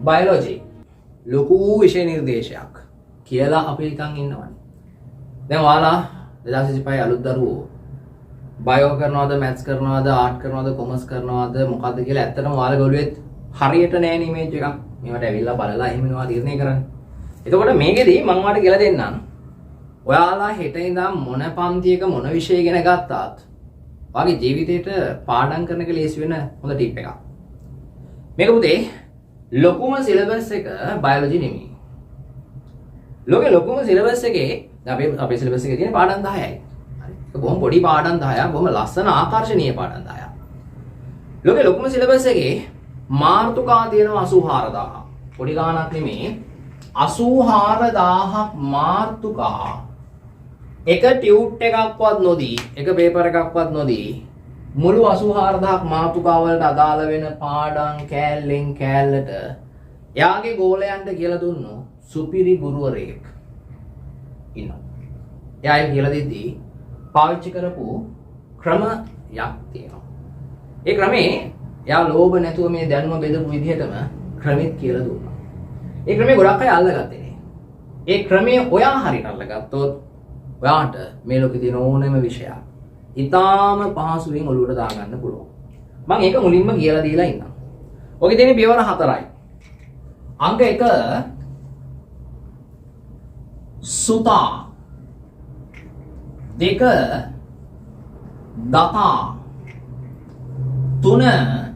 Biology ලොකු විෂය නිර්දේශයක් කියලා අපි නිකන් ඉන්නවනේ. දැන් ඔයාලා 2025 අලුත් දරුවෝ බයෝ කරනවද, මැත්ස් කරනවද, ආර්ට් කරනවද, කොමර්ස් කරනවද මොකද්ද කියලා ඇත්තටම ඔයාලා ගොළුවෙත් හරියට නෑ ඉමේජ් එකක්. මේවට ඇවිල්ලා බලලා එහෙම නවා තීරණය කරන්නේ. එතකොට මේකෙදි මම ඔයාලට කියලා දෙන්නම්. ඔයාලා හෙට ඉඳන් මොන පන්තියක මොන විෂය ඉගෙන ගත්තාත් ඔයාගේ ජීවිතේට පාඩම් කරන එක ලේසි වෙන හොඳ ටිප් එකක්. මේක පුතේ ලොකුම සිලබස් එක බයොලොජි නෙමෙයි. ලොකුම සිලබස් එකේ අපේ සිලබස් එකේ තියෙන පාඩම් 10යි. හරි. ඒක බොහොම පොඩි පාඩම් 10ක්, බොහොම ලස්සන ආකර්ශනීය පාඩම් 10ක්. ලොකුම සිලබස් එකේ මාතෘකා තියෙනවා 84000. පොඩි ගාණක් නෙමෙයි. 84000ක් මාතෘකා එක ටියුට් එකක්වත් නොදී, එක පේපර් එකක්වත් නොදී මුළු 84000ක් මාතෘකා වලට අදාළ වෙන පාඩම් කෑල්ලෙන් කෑල්ලට එයාගේ ගෝලයන්ට කියලා දුන්නු සුපිරි ගුරුවරයෙක් ඉන්නවා. එයා කියලා දෙද්දී පාවිච්චි කරපු ක්‍රමයක් තියෙනවා. ඒ ක්‍රමේ එයා ලෝභ නැතුව මේ දැනුම බෙදපු විදිහටම ක්‍රමෙත් කියලා දුන්නා. ඒ ක්‍රමේ ගොඩක් අය අල්ලගත්තේ නේ. ඒ ක්‍රමේ ඔයා හරියට අල්ලගත්තොත් ඔයාට මේ ලෝකේ තියෙන ඕනෑම විෂයක් ඉතාම පහසුවෙන් ඔලුවට දාගන්න පුළුවන්. මම ඒක මුලින්ම කියලා දීලා ඉන්නම්. ඔකේ තියෙන පියවර 4යි. අංක 1 සුතා, 2 දතා, 3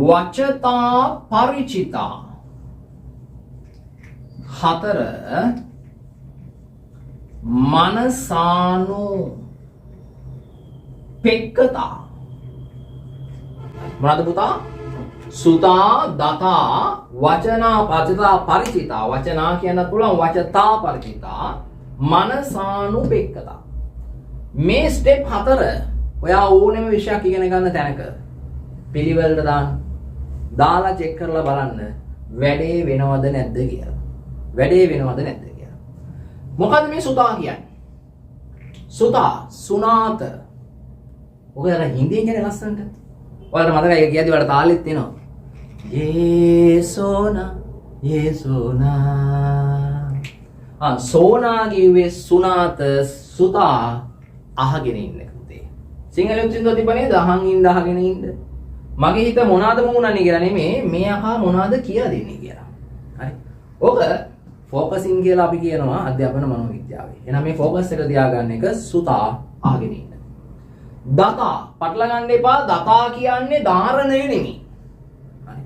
වචතා පරිචිතා, 4 මනසානු පෙක්කතා. මොනවද පුතා? සුතා, දතා, වචනා, පචතා, පරිචිතා. වචනා කියන්නත් පුළුවන්, වචතා, පරිචිතා, මනසානුපෙක්කතා. මේ ස්ටෙප් 4 ඔයා ඕනෙම විෂයක් ඉගෙන ගන්න තැනක පිළිවෙලට දාන්න. දාලා චෙක් කරලා බලන්න වැඩේ වෙනවද නැද්ද කියලා. වැඩේ වෙනවද නැද්ද කියලා. මොකද්ද මේ සුතා කියන්නේ? සුතා, සුනාත. ඔක අර හින්දියෙන් කියන්නේ ලස්සනට. ඔයාලට මතකයි ඒක කියද්දි වල තාලෙත් එනවා. යේසෝනා යේසෝනා. සෝනා කිව්වේ සුනාත, සුතා අහගෙන ඉන්න පුතේ. සිංහලෙන් සින්දුව තිබ්බනේද? අහන් ඉන්න අහගෙන ඉන්න. මගේ හිත මොනවාද මුණන්නේ කියලා නෙමෙයි, මේ අහා මොනවාද කියලා දෙන්නේ කියලා. හරි. ඕක ෆෝකසින් කියලා අපි කියනවා අධ්‍යාපන මනෝවිද්‍යාවේ. එහෙනම් මේ ෆෝකස් එක තියාගන්න එක සුතා අහගෙන ඉන්න. දතා පටල ගන්න එපා. දතා කියන්නේ ධාරණය නෙමෙයි. හරි.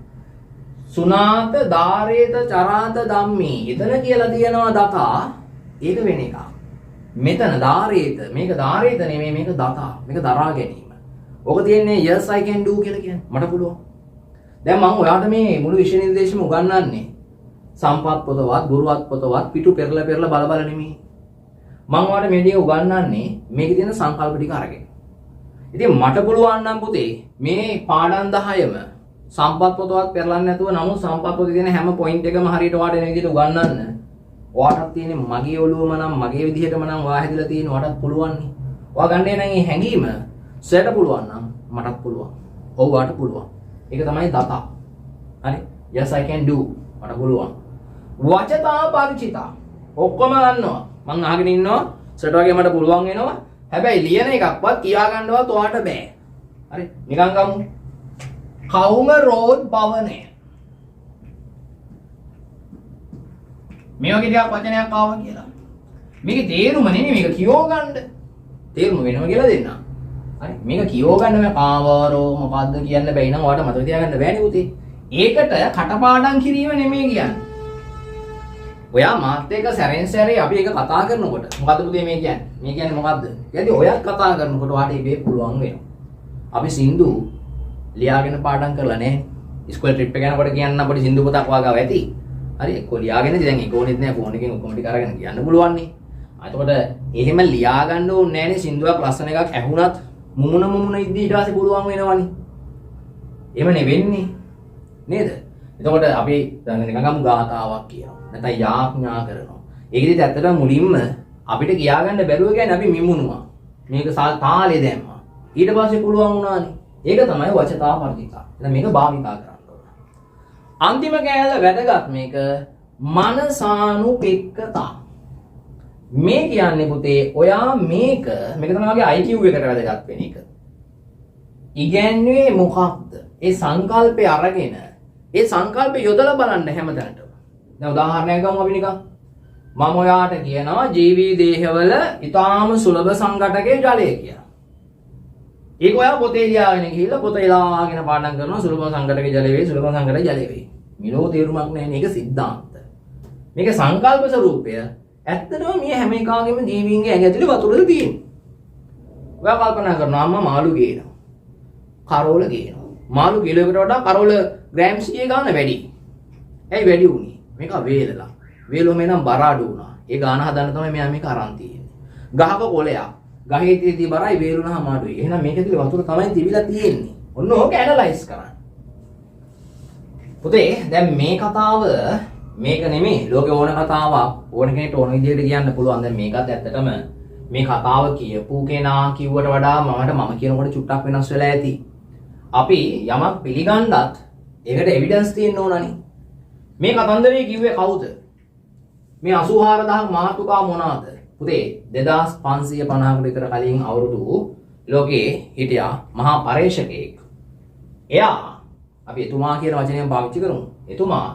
සුනාත, ධාරේත, චරාත, ධම්මේ. එතන කියලා තියෙනවා දතා. ඒක වෙන එකක්. මෙතන ධාරේත. මේක ධාරේත නෙමෙයි, මේක දතා. මේක දරා ගැනීම. ඔක තියෙන්නේ yes I can do කියලා කියන්නේ. මට පුළුවන්. දැන් මම ඔයාට මේ මුළු විෂය නිර්දේශෙම උගන්වන්නේ සම්පත් පොතවත්, ගුරුවත් පොතවත් පිටු පෙරලා බල නෙමෙයි. මම ඔයාට මේ දේ උගන්වන්නේ මේකේ තියෙන සංකල්ප ටික අරගෙන. ඉතින් මට පුළුවන් නම් පුතේ මේ පාඩම් 10ම සම්පත් පොතවත් පෙරලන්නේ නැතුව නමුත් සම්පත් පොතේ තියෙන හැම පොයින්ට් එකම හරියට ඔයාට එන විදිහට උගන්වන්න. ඔයාටත් තියෙන්නේ මගේ ඔළුවම නම් මගේ විදිහටම නම් ඔයා හැදිලා තියෙන ඔයාටත් පුළුවන් නේ. ඔයා ගන්නේ නම් මේ හැංගීම සෙට පුළුවන් නම් මටත් පුළුවන්. ඔව් ඔයාට පුළුවන්. ඒක තමයි දතා. හරි. yes I can do. මට පුළුවන්. වචතා පරිචිතා. ඔක්කොම ගන්නවා. මං අහගෙන ඉන්නවා. සෙට වගේ මට පුළුවන් වෙනවා. හැබැයි ලියන එකක්වත් කියා ගන්නවත් ඔයාට බෑ. හරි. නිකන් ගමු. කවුම රෝඩ් භවනය. මේ වගේ ටිකක් වචනයක් ආවා කියලා. මේකේ තේරුම නෙමෙයි මේක කියෝ ගන්න. තේරුම වෙනව කියලා දෙන්නම්. හරි. මේක කියෝ ගන්න මේ කාවරෝ මොකද්ද කියන්න බැයි නම් ඔයාලට මතක තියාගන්න බෑනේ පුතේ. ඒකට කටපාඩම් කිරීම නෙමෙයි කියන්නේ. ඔයා මාත් එක්ක සැරෙන් සැරේ අපි ඒක කතා කරනකොට මොකද්ද පුතේ මේ කියන්නේ? මේ කියන්නේ මොකද්ද? කියද්දි ඔයත් කතා කරනකොට ඔයාට ඉබේ පුළුවන් වෙනවා. අපි සින්දු ලියාගෙන පාඩම් කරලා නැහැ. ඉස්කෝලේ ට්‍රිප් එක යනකොට කියන්න අපිට සින්දු පොතක් වාගාව ඇති. හරි එක්කෝ ලියාගෙන දැන් ඒක ඕනෙත් නෑ ෆෝන් එකෙන් ඔක්කොම ටික අරගෙන කියන්න පුළුවන් නේ. එතකොට එහෙම ලියා ගන්න ඕනේ නෑනේ සින්දුවක් ලස්සන එකක් ඇහුණත් මුමුණ ඉද්දි ඊට පස්සේ පුළුවන් වෙනවනේ. එහෙමනේ වෙන්නේ. නේද? එතකොට අපි දැන් නිකන් ගමු ගාථාවක් කියනවා. නැත්නම් යාඥා කරනවා. ඒකෙදිත් ඇත්තටම මුලින්ම අපිට කියා ගන්න බැරුව කියන්නේ අපි මිමුණුවා. මේක තාලේ දැම්මා. ඊට පස්සේ පුළුවන් වුණානේ. ඒක තමයි වචතා පරිචිතා. එහෙනම් මේක භාවිතා කරන්න ඕන. අන්තිම කෑල්ල වැදගත් මේක මනසානුපෙක්කතා. මේ කියන්නේ පුතේ ඔයා මේක තමයි වගේ IQ එකට වැදගත් වෙන එක. ඉගැන්වුවේ මොකක්ද? ඒ සංකල්පය අරගෙන ඒ සංකල්පය යොදලා බලන්න හැමතැනටම. දැන් උදාහරණයක් ගමු අපි නිකන්. මම ඔයාට කියනවා ජීවී දේහවල ඊටාම සුලභ සංඝටකයේ ජලය කියලා. ඒක ඔයා පොතේ ලියාගෙන ගිහිල්ලා පොත එලාගෙන පාඩම් කරනවා සුලභ සංඝටකයේ ජලය වේ සුලභ සංඝටකයේ ජලය වේ. මිලෝ තේරුමක් නැහැ මේක සිද්ධාන්ත. මේක සංකල්ප ස්වરૂපය. ඇත්තටම මේ හැම එකාගේම ජීවීන්ගේ ඇඟ ඇතුලේ වතුරද තියෙන්නේ. ඔයා කල්පනා කරනවා අම්මා මාළු ගේනවා. කරෝල ගේනවා. මාළු කිලෝයකට වඩා කරෝල ග්‍රෑම් 100 ගාන වැඩි. ඇයි වැඩි වුනේ? මේක වේලලා. වේලුවම එනම් බර අඩු වුණා. ඒ ගාන හදන්න තමයි මෙයා මේක අරන් තියෙන්නේ. ගහක කොලයක්. ගහේ තියෙදි බරයි වේලුණාම අඩුයි. එහෙනම් මේක ඇතුලේ වතුර තමයි තිබිලා තියෙන්නේ. ඔන්න ඕක ඇනලයිස් කරන්න. පුතේ දැන් මේ කතාව මේක නෙමෙයි ලෝකේ ඕන කතාවක් ඕන කෙනෙක්ට ඕන විදිහට කියන්න පුළුවන්. දැන් මේකත් ඇත්තටම මේ කතාව කියපු කෙනා කිව්වට වඩා මම කියනකොට චුට්ටක් වෙනස් වෙලා ඇති. අපි යමක් පිළිගන්නත් ඒකට එවිඩන්ස් තියෙන්න ඕනනේ. මේ කතන්දරේ කිව්වේ කවුද? මේ 84000 මාතෘකා මොනවාද? පුතේ 2550කට විතර කලින් අවුරුදු ලෝකේ හිටියා මහා පරේක්ෂකයෙක්. එයා අපි එතුමා කියන වචනයෙන් පාවිච්චි කරමු. එතුමා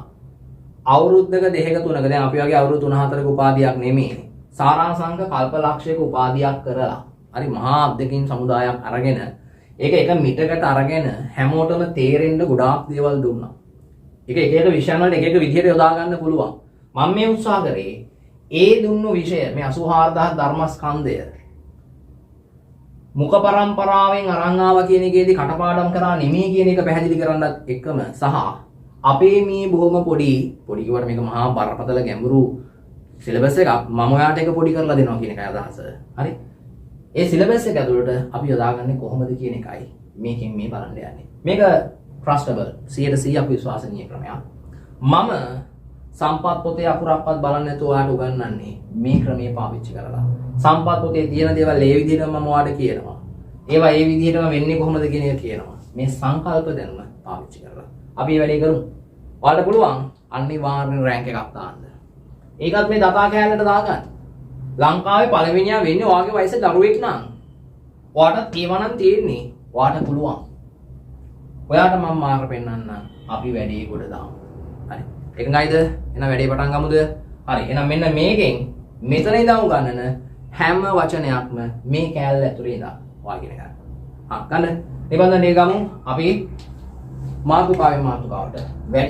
අවුරුද්දක දෙකක තුනක දැන් අපි වගේ අවුරුදු 3-4ක උපාධියක් නෙමෙයි. සාරාංශක කල්පලක්ෂයක උපාධියක් කරලා හරි මහා අධ්‍යක්ෂින් සමුදායක් අරගෙන ඒක එක මිටකට අරගෙන හැමෝටම තේරෙන්න ගොඩාක් දේවල් දුන්නා. ඒක එක විෂයන් වලට එක විදිහට යොදා ගන්න පුළුවන්. මම මේ උත්සාහ කරේ ඒ දුන්නු විෂය මේ 84000 ධර්මස්කන්ධය මුඛ පරම්පරාවෙන් අරන් ආවා කියන එකේදී කටපාඩම් කරා නෙමෙයි කියන එක පැහැදිලි කරන්නත් එක්කම සහ අපේ මේ බොහොම පොඩි කිව්වට මේක මහා බරපතල ගැඹුරු සිලබස් එකක් මම ඔයාට එක පොඩි කරලා දෙනවා කියන එකයි අදහස. හරි. ඒ සිලබස් එක ඇතුළට අපි යොදාගන්නේ කොහොමද කියන එකයි මේකෙන් මේ බලන්න යන්නේ. මේක ට්‍රස්ටබල් 100% අපි විශ්වාසනීය ක්‍රමයක්. මම සම්පත් පොතේ අකුරක්වත් බලන්නේ නැතුව ඔයාලට උගන්වන්නේ මේ ක්‍රමය පාවිච්චි කරලා. සම්පත් පොතේ තියෙන දේවල් ඒ විදිහටම මම ඔයාලට කියනවා. ඒවා ඒ විදිහටම වෙන්නේ කොහොමද කියන එක කියනවා. මේ සංකල්ප දැනුම පාවිච්චි කරලා. අපි මේ වැඩේ කරමු. ඔයාලට පුළුවන් අනිවාර්යෙන් රෑන්ක් එකක් දාන්න. ඒකත් මේ දතා කෑල්ලට දාගන්න. ලංකාවේ පළවෙනියා වෙන්නේ ඔයාගේ වයසේ දරුවෙක් නම්. ඔයාටත් ඒවනම් තියෙන්නේ. ඔයාට පුළුවන්. ඔයාට මම මාර්ග පෙන්නන්න අපි වැඩේ කොට දාමු. හරි. එකඟයිද? එහෙනම් වැඩේ පටන් ගමුද? හරි. එහෙනම් මෙන්න මේකෙන් මෙතන ඉඳන් උගන්නන හැම වචනයක්ම මේ කෑල්ල ඇතුලේ ඉඳන් ඔයාගෙන ගන්න. ගන්න. නිබන්ධනය ගමු අපි මාතෘකාවෙන් මාතෘකාවට වැඩි